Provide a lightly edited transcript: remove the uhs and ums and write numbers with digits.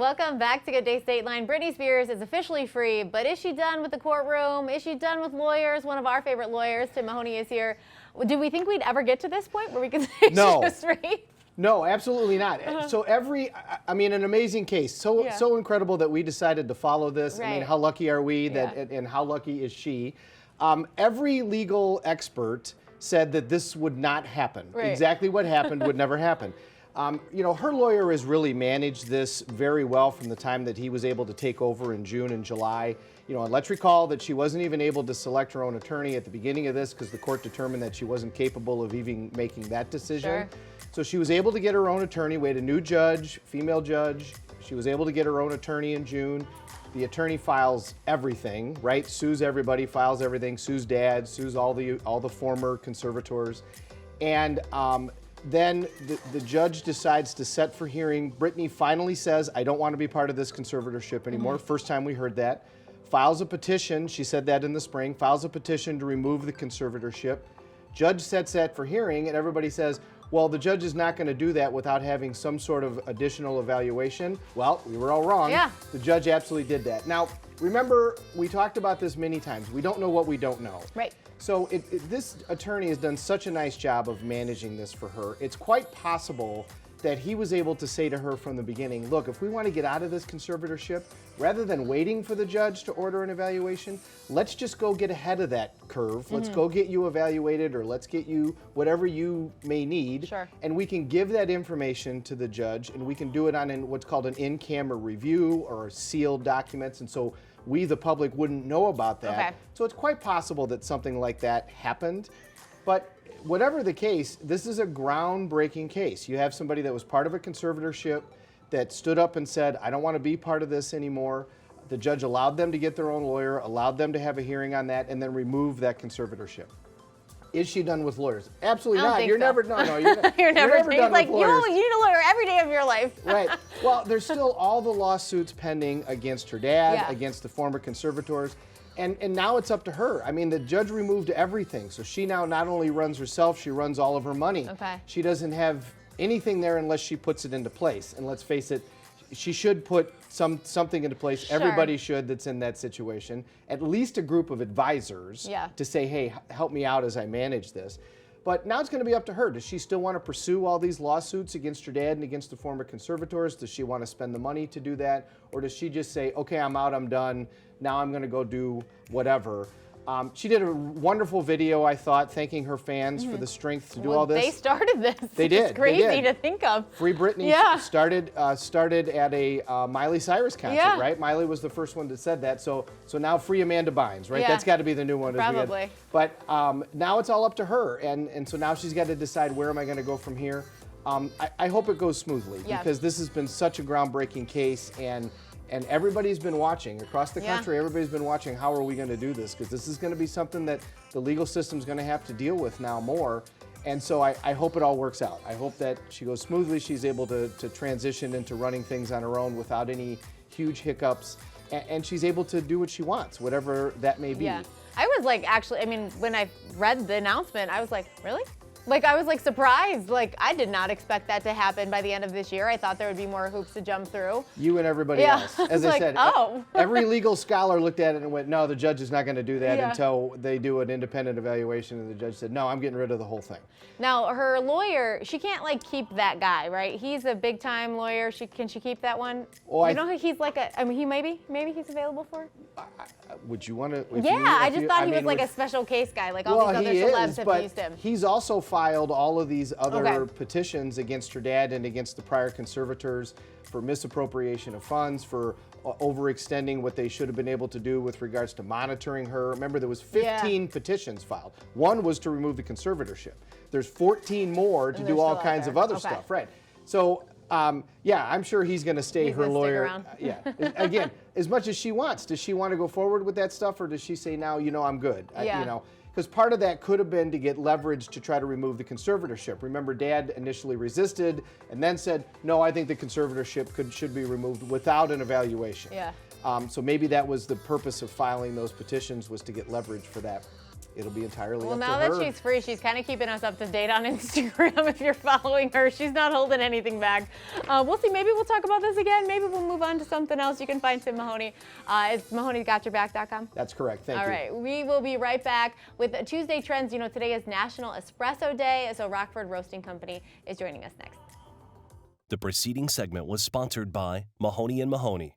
Welcome back to Good Day Stateline. Britney Spears is officially free, but is she done with the courtroom? Is she done with lawyers? One of our favorite lawyers, Tim Mahoney, is here. Do we think we'd ever get to this point where we could say No. she's free? No, absolutely not. So I mean, an amazing case. So incredible that we decided to follow this. Right. I mean, how lucky are we that, and how lucky is she? Every legal expert said that this would not happen. Right. Exactly what happened would never happen. You know, her lawyer has really managed this very well from the time that he was able to take over in June and July. You know, and let's recall that she wasn't even able to select her own attorney at the beginning of this because the court determined that she wasn't capable of even making that decision. Sure. So she was able to get her own attorney. We had a new judge, female judge. She was able to get her own attorney in June. The attorney files everything, right? Sues everybody, files everything, sues dad, sues all the former conservators. And then the judge decides to set for hearing. Britney finally says, I don't want to be part of this conservatorship anymore. First time we heard that. Files a petition, she said that in the spring, files a petition to remove the conservatorship. Judge sets that for hearing, and everybody says, well, the judge is not going to do that without having some sort of additional evaluation. Well, we were all wrong. Yeah. The judge absolutely did that. Now, remember, we talked about this many times. We don't know what we don't know. Right. So this attorney has done such a nice job of managing this for her. It's quite possible that he was able to say to her from the beginning, look, if we want to get out of this conservatorship, rather than waiting for the judge to order an evaluation, let's just go get ahead of that curve. Let's go get you evaluated, or let's get you whatever you may need. Sure. And we can give that information to the judge, and we can do it on what's called an in-camera review or sealed documents. And so we, the public, wouldn't know about that. Okay. So it's quite possible that something like that happened. But whatever the case, this is a groundbreaking case. You have somebody that was part of a conservatorship that stood up and said, I don't want to be part of this anymore. The judge allowed them to get their own lawyer, allowed them to have a hearing on that, and then remove that conservatorship. Is she done with lawyers? Absolutely not. You're Never done you're never done like, with lawyers. you need a lawyer every day of your life. Right. Well, there's still all the lawsuits pending against her dad, Yeah. against the former conservators. And now it's up to her. I mean, the judge removed everything. So she now not only runs herself, she runs all of her money. Okay. She doesn't have anything there unless she puts it into place. And let's face it, she should put something into place. Sure. Everybody should that's in that situation. At least a group of advisors to say, hey, help me out as I manage this. But now it's going to be up to her. Does she still want to pursue all these lawsuits against her dad and against the former conservators? Does she want to spend the money to do that? Or does she just say, okay, I'm out, I'm done. Now I'm going to go do whatever. She did a wonderful video, I thought, thanking her fans for the strength to do all this. They started this. They did. It's crazy they did. to think of. Free Britney started at a Miley Cyrus concert, right? Miley was the first one that said that. So now Free Amanda Bynes, right? Yeah. That's got to be the new one. Probably. But now it's all up to her, and so now she's got to decide, where am I going to go from here? I hope it goes smoothly because this has been such a groundbreaking case, and everybody's been watching across the country. Everybody's been watching. How are we going to do this? Because this is going to be something that the legal system's going to have to deal with now more. And so I hope it all works out. I hope that she goes smoothly. She's able to transition into running things on her own without any huge hiccups. And she's able to do what she wants, whatever that may be. Yeah. I was like, actually, I mean, when I read the announcement, I was like, really? Like, I was like surprised. Like, I did not expect that to happen by the end of this year. I thought there would be more hoops to jump through. You and everybody else. As I said, every legal scholar looked at it and went, no, the judge is not going to do that until they do an independent evaluation. And the judge said, no, I'm getting rid of the whole thing. Now, her lawyer, she can't like keep that guy, right? He's a big time lawyer. Can she keep that one? Well, you know, he's like I mean, maybe he's available for it? Would you want to? I just thought he was like a special case guy, like all these other celebs have used him. He's also filed all of these other petitions against her dad and against the prior conservators for misappropriation of funds, for overextending what they should have been able to do with regards to monitoring her. Remember, there was 15 petitions filed. One was to remove the conservatorship. There's 14 more to do all kinds of other stuff, right? So, yeah, I'm sure he's going to stay her lawyer. Yeah. Again, as much as she wants. Does she want to go forward with that stuff, or does she say, now, you know, I'm good? You know, because part of that could have been to get leverage to try to remove the conservatorship. Remember, Dad initially resisted and then said, no, I think the conservatorship should be removed without an evaluation. Yeah. So maybe that was the purpose of filing those petitions, was to get leverage for that. it'll be entirely well, up to now her. that she's free, she's kind of keeping us up to date on Instagram. If you're following her, she's not holding anything back. We'll see. Maybe we'll talk about this again. Maybe we'll move on to something else. You can find Tim Mahoney. It's Mahoney'sGotYourBack.com. That's correct. Thank you. All right. We will be right back with Tuesday Trends. You know, today is National Espresso Day, so Rockford Roasting Company is joining us next. The preceding segment was sponsored by Mahoney Mahoney.